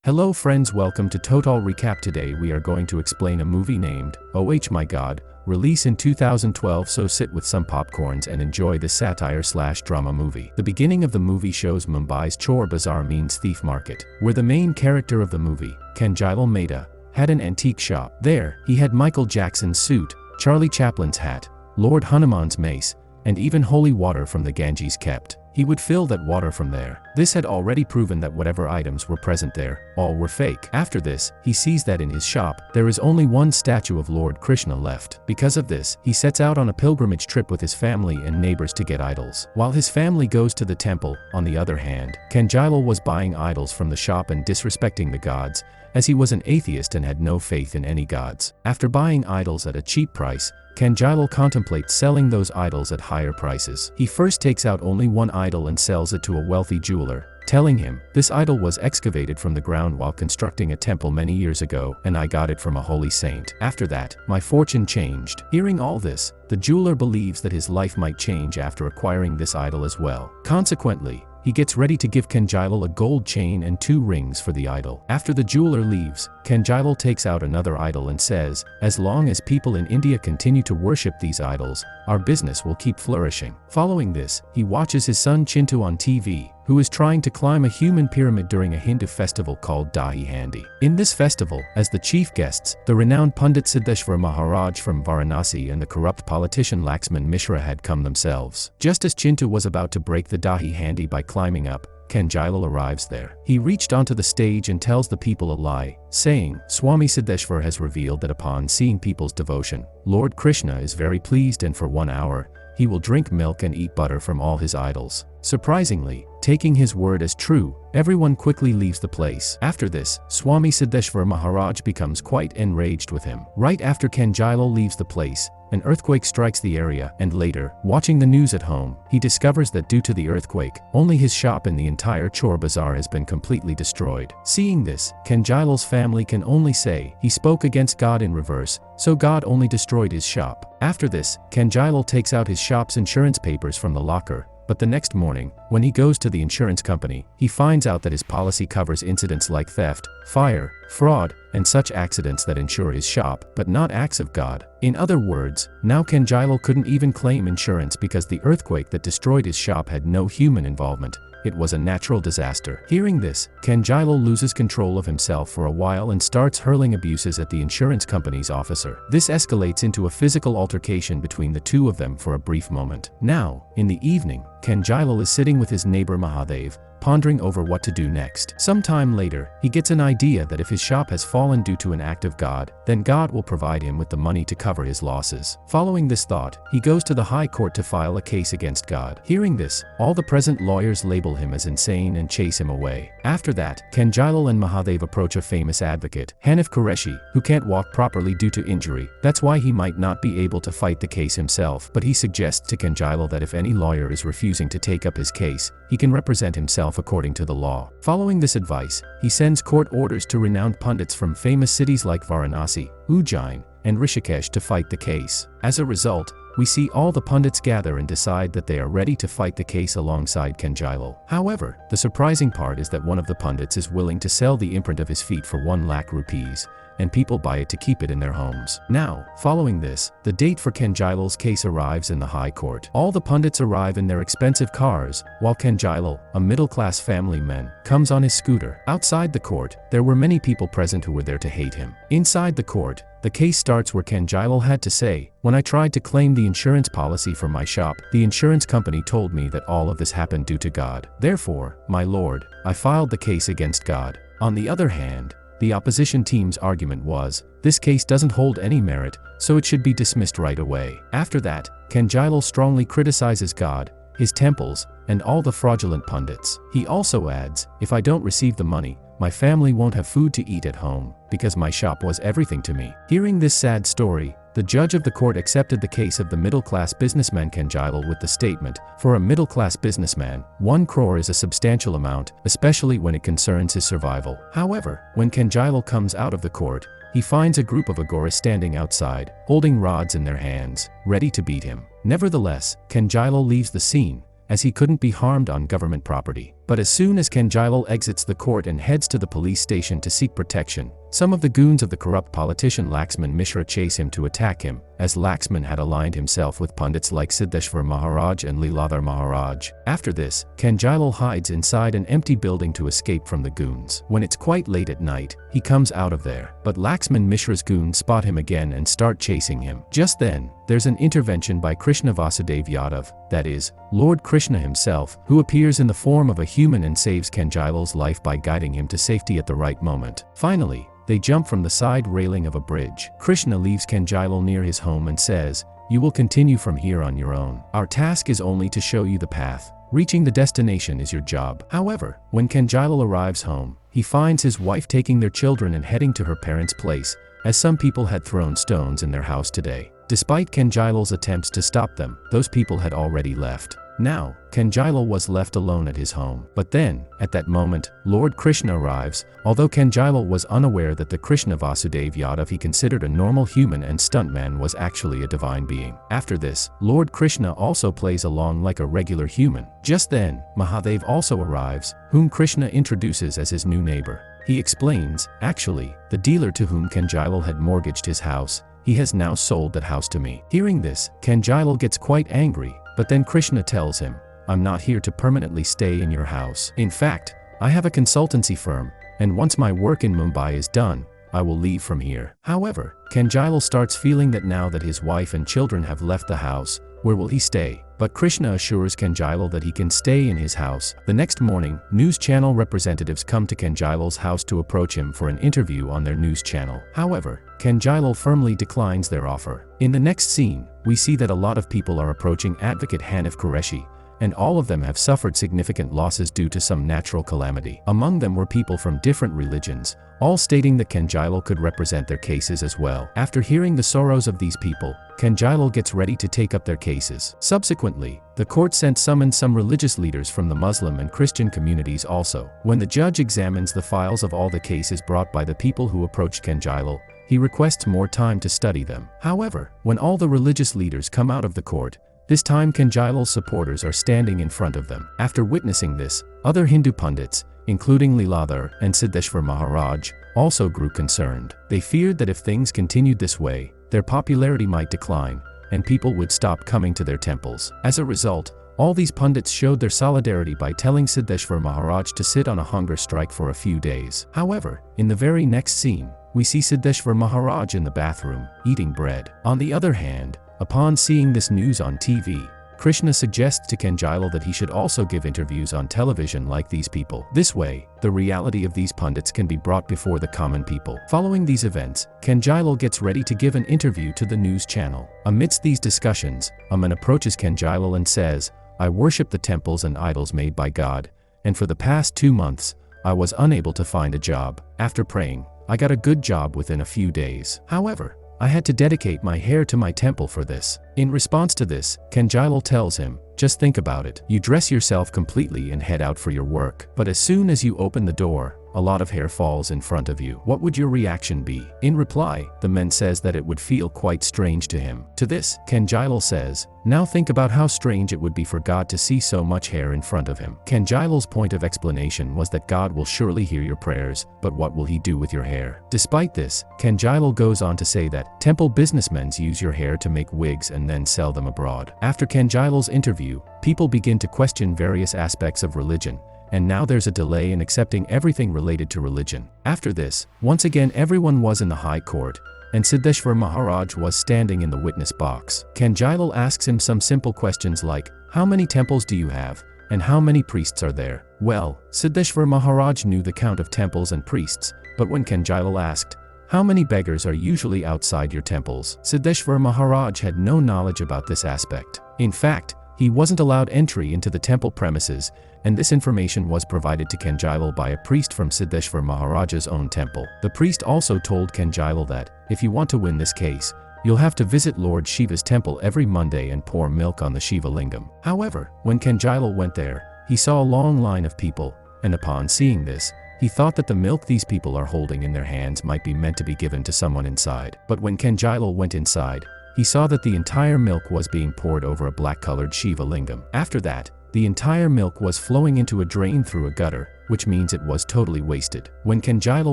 Hello friends, welcome to Total Recap. Today we are going to explain a movie named Oh My God, release in 2012, so sit with some popcorns and enjoy this satire/drama movie. The beginning of the movie shows Mumbai's Chor Bazaar means thief market, where the main character of the movie, Kanjilal Mehta, had an antique shop. There, he had Michael Jackson's suit, Charlie Chaplin's hat, Lord Hanuman's mace, and even holy water from the Ganges kept. He would fill that water from there. This had already proven that whatever items were present there, all were fake. After this, he sees that in his shop, there is only one statue of Lord Krishna left. Because of this, he sets out on a pilgrimage trip with his family and neighbors to get idols. While his family goes to the temple, on the other hand, Kanjilal was buying idols from the shop and disrespecting the gods, as he was an atheist and had no faith in any gods. After buying idols at a cheap price, Kanjilal contemplates selling those idols at higher prices. He first takes out only one idol and sells it to a wealthy jeweler, telling him, "This idol was excavated from the ground while constructing a temple many years ago, and I got it from a holy saint. After that, my fortune changed." Hearing all this, the jeweler believes that his life might change after acquiring this idol as well. Consequently, he gets ready to give Kanjilal a gold chain and 2 rings for the idol. After the jeweler leaves, Kanjilal takes out another idol and says, "As long as people in India continue to worship these idols, our business will keep flourishing." Following this, he watches his son Chintu on TV, who is trying to climb a human pyramid during a Hindu festival called Dahi Handi. In this festival, as the chief guests, the renowned Pandit Siddheshwar Maharaj from Varanasi and the corrupt politician Laxman Mishra had come themselves. Just as Chintu was about to break the Dahi Handi by climbing up, Kanjilal arrives there. He reached onto the stage and tells the people a lie, saying, "Swami Siddheshwar has revealed that upon seeing people's devotion, Lord Krishna is very pleased, and for 1 hour, he will drink milk and eat butter from all his idols." Surprisingly, taking his word as true, everyone quickly leaves the place. After this, Swami Siddheshwar Maharaj becomes quite enraged with him. Right after Kanjilal leaves the place, an earthquake strikes the area, and later, watching the news at home, he discovers that due to the earthquake, only his shop in the entire Chor Bazaar has been completely destroyed. Seeing this, Kanjilal's family can only say, he spoke against God in reverse, so God only destroyed his shop. After this, Kanjilal takes out his shop's insurance papers from the locker, but the next morning, when he goes to the insurance company, he finds out that his policy covers incidents like theft, fire, fraud, and such accidents that insure his shop, but not acts of God. In other words, now Kanjilal couldn't even claim insurance because the earthquake that destroyed his shop had no human involvement. It was a natural disaster. Hearing this, Kanjilal loses control of himself for a while and starts hurling abuses at the insurance company's officer. This escalates into a physical altercation between the two of them for a brief moment. Now, in the evening, Kanjilal is sitting with his neighbor Mahadev, pondering over what to do next. Sometime later, he gets an idea that if his shop has fallen due to an act of God, then God will provide him with the money to cover his losses. Following this thought, he goes to the High Court to file a case against God. Hearing this, all the present lawyers label him as insane and chase him away. After that, Kanjilal and Mahadev approach a famous advocate, Hanif Qureshi, who can't walk properly due to injury. That's why he might not be able to fight the case himself, but he suggests to Kanjilal that if any lawyer is refusing to take up his case, he can represent himself according to the law. Following this advice, he sends court orders to renowned pundits from famous cities like Varanasi, Ujjain, and Rishikesh to fight the case. As a result, we see all the pundits gather and decide that they are ready to fight the case alongside Kanjilal. However, the surprising part is that one of the pundits is willing to sell the imprint of his feet for 1 lakh rupees, and people buy it to keep it in their homes. Now, following this, the date for Kanjilal's case arrives in the High Court. All the pundits arrive in their expensive cars, while Kanjilal, a middle-class family man, comes on his scooter. Outside the court, there were many people present who were there to hate him. Inside the court, the case starts where Kanjilal had to say, "When I tried to claim the insurance policy for my shop, the insurance company told me that all of this happened due to God. Therefore, my lord, I filed the case against God." On the other hand, the opposition team's argument was, this case doesn't hold any merit, so it should be dismissed right away. After that, Kanjilal strongly criticizes God, his temples, and all the fraudulent pundits. He also adds, "If I don't receive the money, my family won't have food to eat at home, because my shop was everything to me." Hearing this sad story, the judge of the court accepted the case of the middle-class businessman Kanjilal with the statement, "For a middle-class businessman, 1 crore is a substantial amount, especially when it concerns his survival." However, when Kanjilal comes out of the court, he finds a group of agoras standing outside, holding rods in their hands, ready to beat him. Nevertheless, Kanjilal leaves the scene, as he couldn't be harmed on government property. But as soon as Kaze exits the court and heads to the police station to seek protection, some of the goons of the corrupt politician Laxman Mishra chase him to attack him, as Laxman had aligned himself with pundits like Siddheshwar Maharaj and Leeladhar Maharaj. After this, Kaze hides inside an empty building to escape from the goons. When it's quite late at night, he comes out of there, but Laxman Mishra's goons spot him again and start chasing him. Just then, there's an intervention by Krishna Vasudev Yadav, that is, Lord Krishna himself, who appears in the form of a human and saves Kaze's life by guiding him to safety at the right moment. Finally, they jump from the side railing of a bridge. Krishna leaves Kaze near his home and says, "You will continue from here on your own. Our task is only to show you the path. Reaching the destination is your job." However, when Kaze arrives home, he finds his wife taking their children and heading to her parents' place, as some people had thrown stones in their house today. Despite Kaze's attempts to stop them, those people had already left. Now, Kaze was left alone at his home. But then, at that moment, Lord Krishna arrives. Although Kaze was unaware that the Krishna Vasudev Yadav he considered a normal human and stuntman was actually a divine being. After this, Lord Krishna also plays along like a regular human. Just then, Mahadev also arrives, whom Krishna introduces as his new neighbor. He explains, actually, the dealer to whom Kaze had mortgaged his house, he has now sold that house to me. Hearing this, Kaze gets quite angry. But then Krishna tells him, "I'm not here to permanently stay in your house. In fact, I have a consultancy firm, and once my work in Mumbai is done, I will leave from here." However, Kaze starts feeling that now that his wife and children have left the house, where will he stay? But Krishna assures Kaze that he can stay in his house. The next morning, news channel representatives come to Kaze's house to approach him for an interview on their news channel. However, Kaze firmly declines their offer. In the next scene, we see that a lot of people are approaching advocate Hanif Qureshi, and all of them have suffered significant losses due to some natural calamity. Among them were people from different religions, all stating that Kaze could represent their cases as well. After hearing the sorrows of these people, Kaze gets ready to take up their cases. Subsequently, the court summoned some religious leaders from the Muslim and Christian communities also. When the judge examines the files of all the cases brought by the people who approached Kaze, he requests more time to study them. However, when all the religious leaders come out of the court, this time Kaze's supporters are standing in front of them. After witnessing this, other Hindu pundits, including Leeladhar and Siddheshwar Maharaj, also grew concerned. They feared that if things continued this way, their popularity might decline, and people would stop coming to their temples. As a result, all these pundits showed their solidarity by telling Siddheshwar Maharaj to sit on a hunger strike for a few days. However, in the very next scene, we see Siddheshwar Maharaj in the bathroom, eating bread. On the other hand, upon seeing this news on TV, Krishna suggests to Kaze that he should also give interviews on television like these people. This way, the reality of these pundits can be brought before the common people. Following these events, Kaze gets ready to give an interview to the news channel. Amidst these discussions, a man approaches Kaze and says, "I worship the temples and idols made by God, and for the past 2 months, I was unable to find a job. After praying, I got a good job within a few days. However, I had to dedicate my hair to my temple for this." In response to this, Kaze tells him, "Just think about it. You dress yourself completely and head out for your work. But as soon as you open the door, a lot of hair falls in front of you. What would your reaction be?" In reply, the man says that it would feel quite strange to him. To this, Kaze says, "Now think about how strange it would be for God to see so much hair in front of him." Kaze's point of explanation was that God will surely hear your prayers, but what will he do with your hair? Despite this, Kaze goes on to say that temple businessmen use your hair to make wigs and then sell them abroad. After Kaze's interview, people begin to question various aspects of religion, and now there's a delay in accepting everything related to religion. After this, once again everyone was in the high court, and Siddheshwar Maharaj was standing in the witness box. Kaze asks him some simple questions like, "How many temples do you have, and how many priests are there?" Well, Siddheshwar Maharaj knew the count of temples and priests, but when Kaze asked, "How many beggars are usually outside your temples?" Siddheshwar Maharaj had no knowledge about this aspect. In fact, he wasn't allowed entry into the temple premises, and this information was provided to Kaze by a priest from Siddheshwar Maharaj's own temple. The priest also told Kaze that, if you want to win this case, you'll have to visit Lord Shiva's temple every Monday and pour milk on the Shiva lingam. However, when Kaze went there, he saw a long line of people, and upon seeing this, he thought that the milk these people are holding in their hands might be meant to be given to someone inside. But when Kaze went inside, he saw that the entire milk was being poured over a black-colored Shiva lingam. After that, the entire milk was flowing into a drain through a gutter, which means it was totally wasted. When Kaze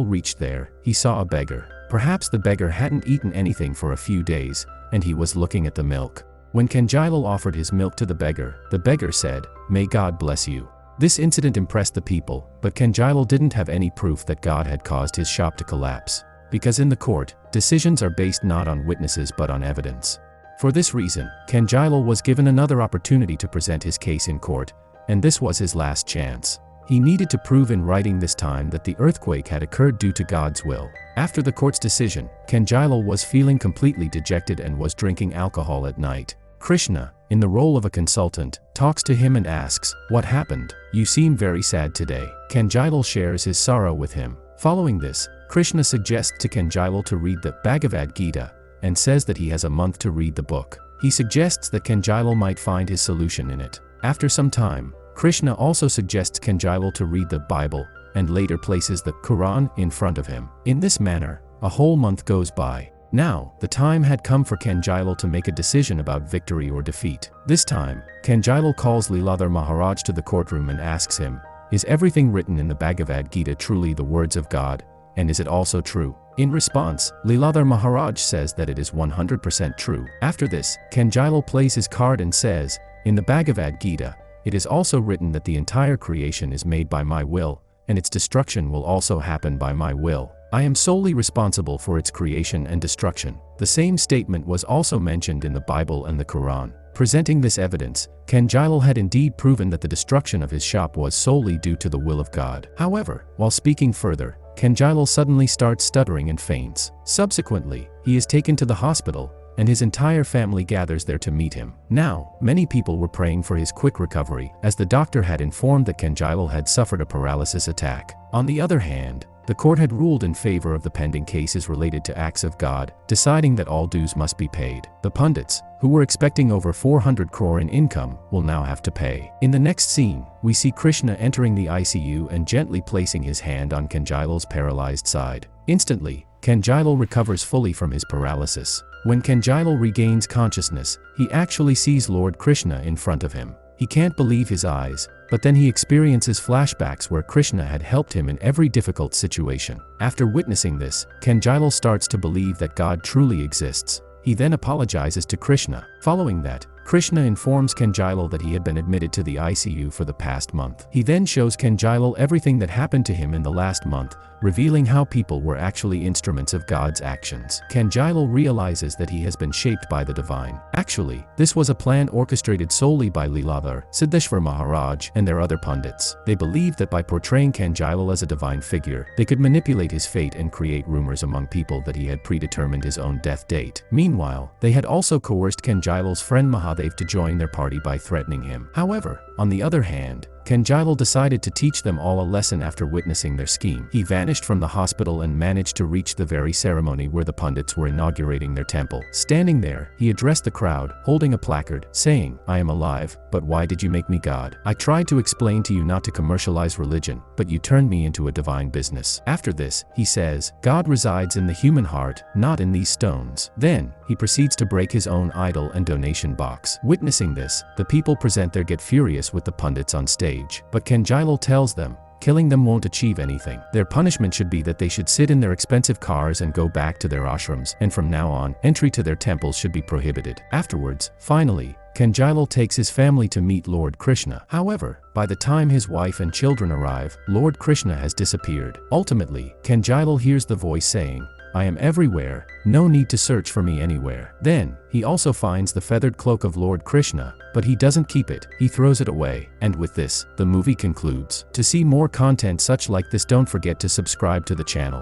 reached there, he saw a beggar. Perhaps the beggar hadn't eaten anything for a few days, and he was looking at the milk. When Kaze offered his milk to the beggar said, "May God bless you." This incident impressed the people, but Kaze didn't have any proof that God had caused his shop to collapse. Because in the court, decisions are based not on witnesses but on evidence. For this reason, Kaze was given another opportunity to present his case in court, and this was his last chance. He needed to prove in writing this time that the earthquake had occurred due to God's will. After the court's decision, Kaze was feeling completely dejected and was drinking alcohol at night. Krishna, in the role of a consultant, talks to him and asks, "What happened? You seem very sad today." Kaze shares his sorrow with him. Following this, Krishna suggests to Kaze to read the Bhagavad Gita, and says that he has a month to read the book. He suggests that Kaze might find his solution in it. After some time, Krishna also suggests Kaze to read the Bible, and later places the Quran in front of him. In this manner, a whole month goes by. Now, the time had come for Kaze to make a decision about victory or defeat. This time, Kaze calls Leeladhar Maharaj to the courtroom and asks him, "Is everything written in the Bhagavad Gita truly the words of God, and is it also true?" In response, Leeladhar Maharaj says that it is 100% true. After this, Kaze plays his card and says, "In the Bhagavad Gita, it is also written that the entire creation is made by my will, and its destruction will also happen by my will. I am solely responsible for its creation and destruction." The same statement was also mentioned in the Bible and the Quran. Presenting this evidence, Kaze had indeed proven that the destruction of his shop was solely due to the will of God. However, while speaking further, Kaze suddenly starts stuttering and faints. Subsequently, he is taken to the hospital, and his entire family gathers there to meet him. Now, many people were praying for his quick recovery, as the doctor had informed that Kaze had suffered a paralysis attack. On the other hand, the court had ruled in favor of the pending cases related to acts of God, deciding that all dues must be paid. The pundits, who were expecting over 400 crore in income, will now have to pay. In the next scene, we see Krishna entering the ICU and gently placing his hand on Kaze's paralyzed side. Instantly, Kaze recovers fully from his paralysis. When Kaze regains consciousness, he actually sees Lord Krishna in front of him. He can't believe his eyes, but then he experiences flashbacks where Krishna had helped him in every difficult situation. After witnessing this, Kaze starts to believe that God truly exists. He then apologizes to Krishna. Following that, Krishna informs Kaze that he had been admitted to the ICU for the past month. He then shows Kaze everything that happened to him in the last month, revealing how people were actually instruments of God's actions. Kaze realizes that he has been shaped by the divine. Actually, this was a plan orchestrated solely by Leeladhar, Siddheshwar Maharaj, and their other pundits. They believed that by portraying Kaze as a divine figure, they could manipulate his fate and create rumors among people that he had predetermined his own death date. Meanwhile, they had also coerced Kaze's friend Mahadev to join their party by threatening him. However, on the other hand, Kaze decided to teach them all a lesson after witnessing their scheme. He vanished from the hospital and managed to reach the very ceremony where the pundits were inaugurating their temple. Standing there, he addressed the crowd, holding a placard, saying, "I am alive, but why did you make me God? I tried to explain to you not to commercialize religion, but you turned me into a divine business." After this, he says, "God resides in the human heart, not in these stones." Then, he proceeds to break his own idol and donation box. Witnessing this, the people present their get furious with the pundits on stage. But Kaze tells them, killing them won't achieve anything. Their punishment should be that they should sit in their expensive cars and go back to their ashrams, and from now on, entry to their temples should be prohibited. Afterwards, finally, Kaze takes his family to meet Lord Krishna. However, by the time his wife and children arrive, Lord Krishna has disappeared. Ultimately, Kaze hears the voice saying, "I am everywhere, no need to search for me anywhere." Then, he also finds the feathered cloak of Lord Krishna, but he doesn't keep it, he throws it away. And with this, the movie concludes. To see more content such like this, don't forget to subscribe to the channel.